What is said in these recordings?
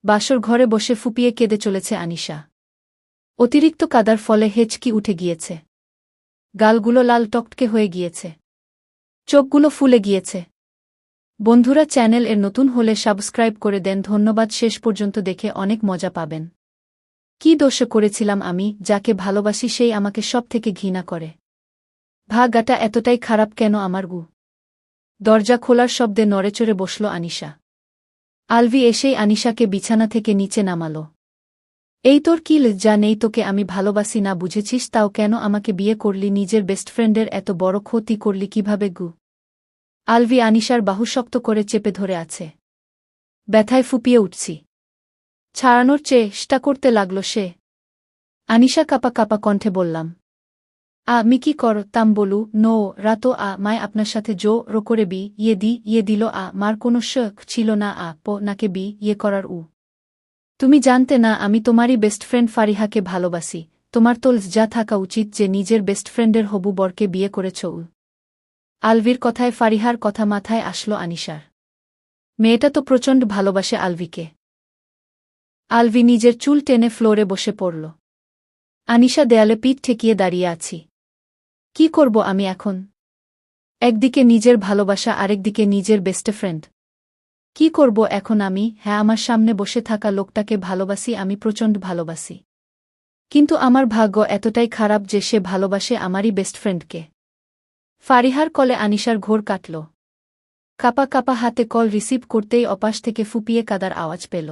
বাসর ঘরে বসে ফুপিয়ে কেঁদে চলেছে আনিশা। অতিরিক্ত কাদার ফলে হেঁচকি উঠে গিয়েছে। গালগুলো লাল টকটকে হয়ে গিয়েছে। চোখগুলো ফুলে গিয়েছে। বন্ধুরা, চ্যানেল এর নতুন হলে সাবস্ক্রাইব করে দেন। ধন্যবাদ। শেষ পর্যন্ত দেখে অনেক মজা পাবেন। কি দোষে করেছিলাম আমি? যাকে ভালোবাসি সেই আমাকে সব থেকে ঘৃণা করে। ভাগ্যটা এতটাই খারাপ কেন আমার? দরজা খোলার শব্দে নড়েচড়ে বসল আনিশা। আলভি এসেই আনিশাকে বিছানা থেকে নিচে নামাল। এই তোর কি লজ্জা নেই? তোকে আমি ভালোবাসি না বুঝেছিস, তাও কেন আমাকে বিয়ে করলি? নিজের বেস্ট ফ্রেন্ডের এত বড় ক্ষতি করলি কিভাবে? আলভি আনিশার বাহু শক্ত করে চেপে ধরে আছে। ব্যথায় ফুপিয়ে উঠছি। ছাড়ানোর চেষ্টা করতে লাগল সে। আনিশা কাপা কাপা কণ্ঠে বললাম, আমি কি করতাম বলু? নো রাতো মায় আপনার সাথে জোর করে ইয়ে দিল। মার কোনো শখ ছিল না নাকে ইয়ে করার। তুমি জানতে না আমি তোমারই বেস্ট ফ্রেন্ড ফারিহাকে ভালোবাসি। তোমার তো লজ্জা থাকা উচিত যে নিজের বেস্ট ফ্রেন্ডের হবু বরকে বিয়ে করেছ। আলভির কথায় ফারিহার কথা মাথায় আসলো আনিশার। মেয়েটা তো প্রচণ্ড ভালোবাসে আলভিকে। আলভি নিজের চুল টেনে ফ্লোরে বসে পড়ল। আনিশা দেয়ালে পিঠ ঠেকিয়ে দাঁড়িয়ে আছি। কি করব আমি এখন? একদিকে নিজের ভালোবাসা, আরেকদিকে নিজের বেস্ট ফ্রেন্ড। কি করব এখন আমি? হ্যাঁ, আমার সামনে বসে থাকা লোকটাকে ভালোবাসি, আমি প্রচণ্ড ভালোবাসি। কিন্তু আমার ভাগ্য এতটাই খারাপ যে সে ভালোবাসে আমারই বেস্ট ফ্রেন্ডকে। ফারিহার কলে আনিশার ঘোর কাটল। কাপা কাপা হাতে কল রিসিভ করতেই অপাশ থেকে ফুপিয়ে কাদার আওয়াজ পেল।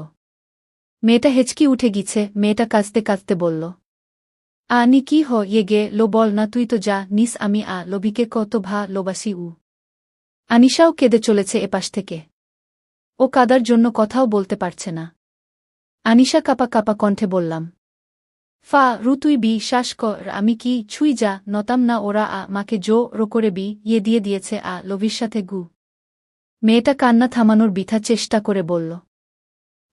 মেয়েটা হেঁচকি উঠে গিছে। মেয়েটা কাঁদতে কাঁদতে বলল, আনি কি গে লো বল না, তুই তো যা নিস, আমি লবিকে কত ভালোবাসি। আনিশাও কেঁদে চলেছে এপাশ থেকে। ও কাদার জন্য কথাও বলতে পারছে না। আনিশা কাপা কাপা কণ্ঠে বললাম, তুই বিশ্বাস কর, আমি কি ছুঁই যা নতাম না। ওরা মাকে জোর করে ইয়ে দিয়ে দিয়েছে লবির সাথে। মেয়েটা কান্না থামানোর বৃথা চেষ্টা করে বলল,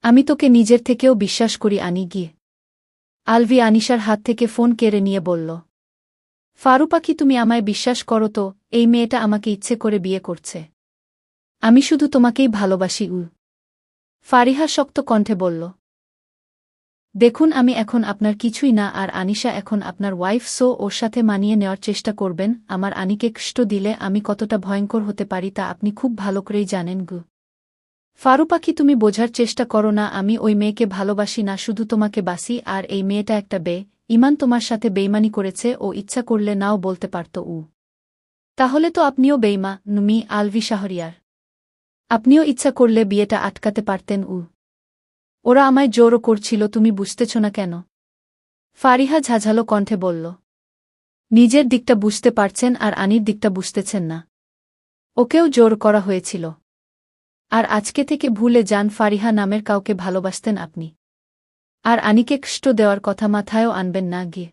আমি তোকে নিজের থেকেও বিশ্বাস করি আনি গিয়ে। আলভি আনিশার হাত থেকে ফোন কেড়ে নিয়ে বলল, ফারুপাখি, তুমি আমায় বিশ্বাস করো তো? এই মেয়েটা আমাকে ইচ্ছে করে বিয়ে করছে। আমি শুধু তোমাকেই ভালোবাসি। ফারিহা শক্ত কণ্ঠে বলল, দেখুন, আমি এখন আপনার কিছুই না, আর আনিশা এখন আপনার ওয়াইফ, সো ওর সাথে মানিয়ে নেওয়ার চেষ্টা করবেন। আমার আনিকে কষ্ট দিলে আমি কতটা ভয়ঙ্কর হতে পারি তা আপনি খুব ভালো করেই জানেন। ফারুপাখি, তুমি বোঝার চেষ্টা করো না, আমি ওই মেয়েকে ভালোবাসি না, শুধু তোমাকে বাসি। আর এই মেয়েটা একটা ইমান তোমার সাথে বেইমানি করেছে। ও ইচ্ছা করলে নাও বলতে পারত। তাহলে তো আপনিও বেইমানুমি আলভি শাহরিয়ার। আপনিও ইচ্ছা করলে বিয়েটা আটকাতে পারতেন। ওরা আমায় জোরও করছিল, তুমি বুঝতেছ না কেন? ফারিহা ঝাঝালো কণ্ঠে বলল, নিজের দিকটা বুঝতে পারছেন আর আনির দিকটা বুঝতেছেন না। ওকেও জোর করা হয়েছিল। আর আজকে থেকে ভুলে যান ফারিহা নামের কাউকে ভালোবাসতেন আপনি। আর আনিকে কষ্ট দেওয়ার কথা মাথায়ও আনবেন না গিয়ে।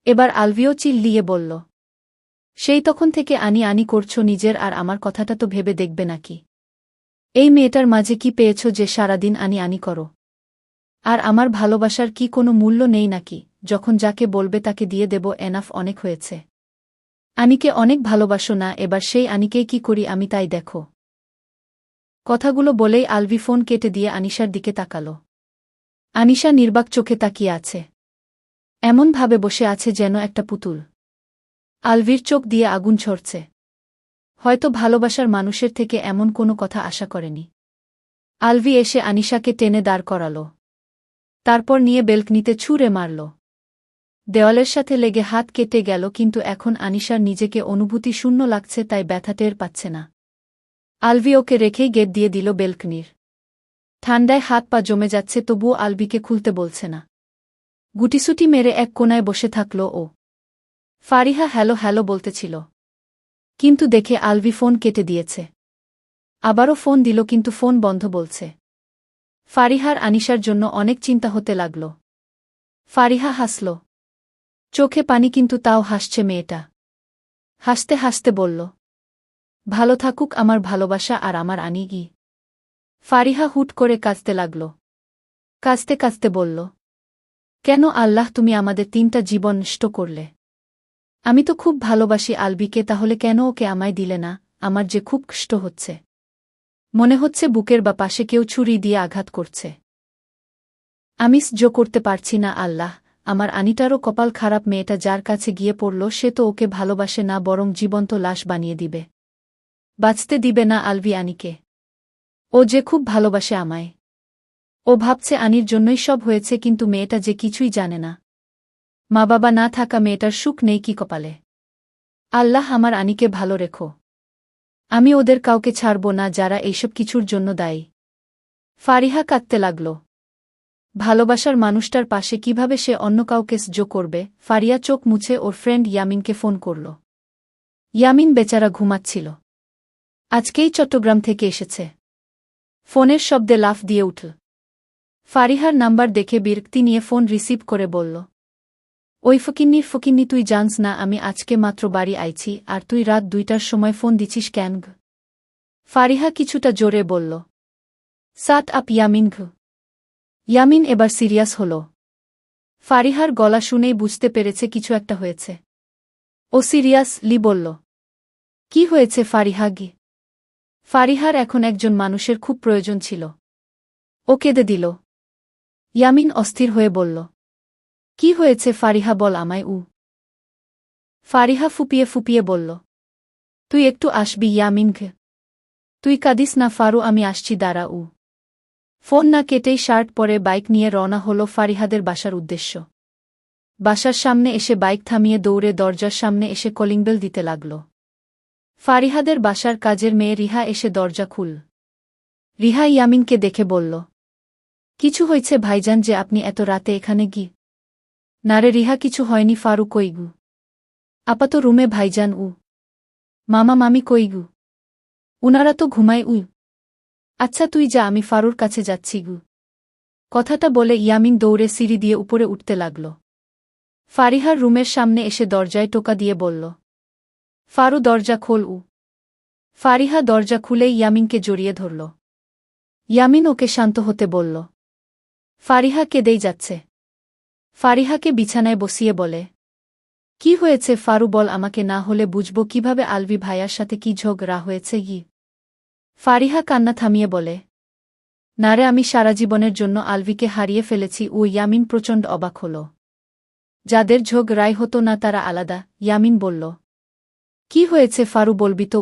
এবার আলভিও চিল্লিয়ে বলল, সেই তখন থেকে আনি আনি করছো নিজের আর আমার কথাটা তো ভেবে দেখবে নাকি? এই মেয়েটার মাঝে কি পেয়েছ যে সারাদিন আনি আনি করো? আর আমার ভালোবাসার কি কোনো মূল্য নেই নাকি? যখন যাকে বলবে তাকে দিয়ে দেব, এনাফ, অনেক হয়েছে। আনিকে অনেক ভালোবাসো না? এবার সেই আনিকেই কি করি আমি তাই দেখো। কথাগুলো বলেই আলভি ফোন কেটে দিয়ে আনিশার দিকে তাকাল। আনিশা নির্বাক চোখে তাকিয়ে আছে। এমনভাবে বসে আছে যেন একটা পুতুল। আলভির চোখ দিয়ে আগুন ঝরছে। হয়তো ভালোবাসার মানুষের থেকে এমন কোনো কথা আশা করেনি। আলভি এসে আনিশাকে টেনে দাঁড় করাল। তারপর নিয়ে বেলকনিতে ছুঁড়ে মারল। দেওয়ালের সাথে লেগে হাত কেটে গেল, কিন্তু এখন আনিশার নিজেকে অনুভূতি শূন্য লাগছে, তাই ব্যথা টের পাচ্ছে না। আলভি ওকে রেখেই গেট দিয়ে দিল বেলকনির। ঠান্ডায় হাত পা জমে যাচ্ছে, তবুও আলভিকে খুলতে বলছে না। গুটিসুটি মেরে এক কোনায় বসে থাকল ও। ফারিহা হ্যালো হ্যালো বলতেছিল, কিন্তু দেখে আলভি ফোন কেটে দিয়েছে। আবারও ফোন দিল, কিন্তু ফোন বন্ধ বলছে। ফারিহার আনিশার জন্য অনেক চিন্তা হতে লাগল। ফারিহা হাসল, চোখে পানি, কিন্তু তাও হাসছে মেয়েটা। হাসতে হাসতে বলল, ভালো থাকুক আমার ভালোবাসা আর আমার আনি। ফারিহা হুট করে কাঁদতে লাগল। কাঁদতে কাঁদতে বলল, কেন আল্লাহ, তুমি আমাদের 3টা জীবন নষ্ট করলে? আমি তো খুব ভালোবাসি আলবিকে, তাহলে কেন ওকে আমায় দিলে না? আমার যে খুব কষ্ট হচ্ছে। মনে হচ্ছে বুকের বা পাশে কেউ ছুরি দিয়ে আঘাত করছে। আমি সহ্য করতে পারছি না আল্লাহ, আমার আনিটারও কপাল খারাপ, মেয়েটা যার কাছে গিয়ে পড়ল সে তো ওকে ভালোবাসে না, বরং জীবন্ত লাশ বানিয়ে দিবে। বাঁচতে দিবে না আলভি আনিকে। ও যে খুব ভালোবাসে আমায়। ও ভাবছে আনির জন্যই সব হয়েছে, কিন্তু মেয়েটা যে কিছুই জানে না। মা বাবা না থাকা মেয়েটার সুখ নেই কি কপালে। আল্লাহ আমার আনিকে ভালো রেখো। আমি ওদের কাউকে ছাড়ব না যারা এইসব কিছুর জন্য দায়ী। ফারিহা কাঁদতে লাগল। ভালোবাসার মানুষটার পাশে কিভাবে সে অন্য কাউকে সহ্য করবে। ফারিয়া চোখ মুছে ওর ফ্রেন্ড ইয়ামিনকে ফোন করল। ইয়ামিন বেচারা ঘুমাচ্ছিল। আজকেই চট্টগ্রাম থেকে এসেছে। ফোনের শব্দে লাফ দিয়ে উঠল। ফারিহার নাম্বার দেখে বিরক্তি নিয়ে ফোন রিসিভ করে বলল, ওই ফকিন্নি, তুই জানস না আমি আজকে মাত্র বাড়ি আইছি, আর তুই রাত 2টার সময় ফোন দিছিস কেন? ফারিহা কিছুটা জোরে বলল। সাত আপ ইয়ামিন। ইয়ামিন এবার সিরিয়াস হল। ফারিহার গলা শুনেই বুঝতে পেরেছে কিছু একটা হয়েছে। ও সিরিয়াসলি বলল, কি হয়েছে ফারিহা গি? ফারিহার এখন একজন মানুষের খুব প্রয়োজন ছিল। ও কেঁদে দিল। ইয়ামিন অস্থির হয়ে বলল, কি হয়েছে ফারিহা, বল আমায়। ফারিহা ফুপিয়ে বলল, তুই একটু আসবি ইয়ামিন? তুই কাঁদিস না ফারু, আমি আসছি, দাঁড়া। ফোন না কেটেই শার্ট পরে বাইক নিয়ে রওনা হল ফারিহাদের বাসার উদ্দেশ্য। বাসার সামনে এসে বাইক থামিয়ে দৌড়ে দরজার সামনে এসে কলিংবেল দিতে লাগল। ফারিহাদের বাসার কাজের মেয়ে রিহা এসে দরজা খুল। রিহা ইয়ামিনকে দেখে বলল, কিছু হয়েছে ভাইজান যে আপনি এত রাতে এখানে গি? নারে রিহা, কিছু হয়নি। ফারু কইগু? আপাত রুমে ভাইজান। মামা মামি কইগু? উনারা তো ঘুমায়। আচ্ছা তুই যা, আমি ফারুর কাছে যাচ্ছি গু। কথাটা বলে ইয়ামিন দৌড়ে সিঁড়ি দিয়ে উপরে উঠতে লাগল। ফারিহার রুমের সামনে এসে দরজায় টোকা দিয়ে বলল, ফারু দরজা খোল। ফারিহা দরজা খুলেই ইয়ামিনকে জড়িয়ে ধরল। ইয়ামিন ওকে শান্ত হতে বলল। ফারিহা কেঁদেই যাচ্ছে। ফারিহাকে বিছানায় বসিয়ে বলে, কি হয়েছে ফারু, বল আমাকে, না হলে বুঝব কিভাবে আলভি ভাইয়ার সাথে কি ঝগড়া হয়েছে গি। ফারিহা কান্না থামিয়ে বলে, নারে আমি সারা জীবনের জন্য আলভিকে হারিয়ে ফেলেছি। ইয়ামিন প্রচণ্ড অবাক হল। যাদের ঝগড়াই হতো না তারা আলাদা। ইয়ামিন বলল, কি হয়েছে ফারু, বলবি তো?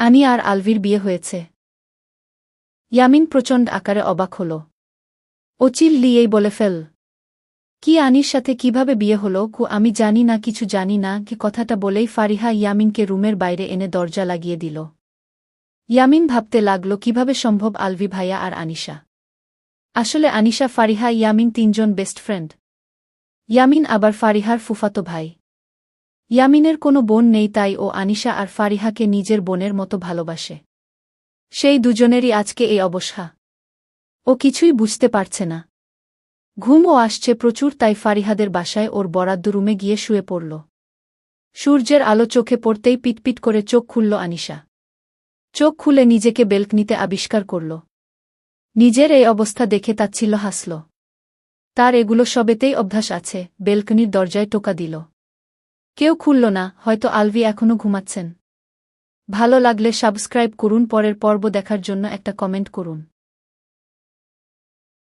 আনি আর আলভির বিয়ে হয়েছে। ইয়ামিন প্রচণ্ড আকারে অবাক হল। ও চিল্লিয়েই বলে ফেল, কি আনির সাথে কিভাবে বিয়ে হলো? আমি জানি না, কিছু জানি না। কি কথাটা বলেই ফারিহা ইয়ামিনকে রুমের বাইরে এনে দরজা লাগিয়ে দিল। ইয়ামিন ভাবতে লাগল কিভাবে সম্ভব আলভি ভাইয়া আর আনিশা। আসলে আনিশা, ফারিহা, ইয়ামিন তিনজন বেস্ট ফ্রেন্ড। ইয়ামিন আবার ফারিহার ফুফাতো ভাই। ইয়ামিনের কোনো বোন নেই, তাই ও আনিশা আর ফারিহাকে নিজের বোনের মতো ভালোবাসে। সেই দুজনেরই আজকে এই অবস্থা। ও কিছুই বুঝতে পারছে না। ঘুমও আসছে প্রচুর, তাই ফারিহাদের বাসায় ওর বরাদ্দ রুমে গিয়ে শুয়ে পড়ল। সূর্যের আলো চোখে পড়তেই পিটপিট করে চোখ খুলল আনিশা। চোখ খুলে নিজেকে বেলকনিতে আবিষ্কার করল। নিজের এই অবস্থা দেখে তাচ্ছিল্য হাসল। তার এগুলো সবেতেই অভ্যাস আছে। বেলকনির দরজায় টোকা দিল। কেউ খুলল না, হয়তো আলভি এখনও ঘুমাচ্ছেন। ভালো লাগলে সাবস্ক্রাইব করুন, পরের পর্ব দেখার জন্য একটা কমেন্ট করুন।